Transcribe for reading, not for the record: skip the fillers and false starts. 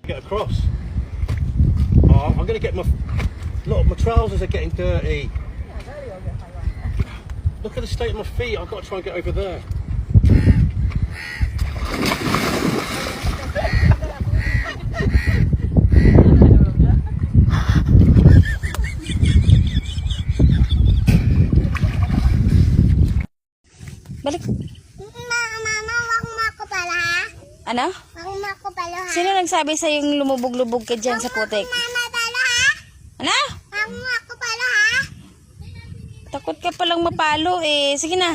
Get across. Oh, I'm gonna get my... Look, my trousers are getting dirty. Look at the state of my feet. I've got to try and get over there. Balik. Mama, wag mo ako pala ha? Ano? Wag mo ako pala ha? Sino nagsabi sa yung lumubog-lubog ka dyan sa putik? Mama pala ha? Ano? Wag mo ako pala ha? Takot ka palang mapalo eh. Sige na.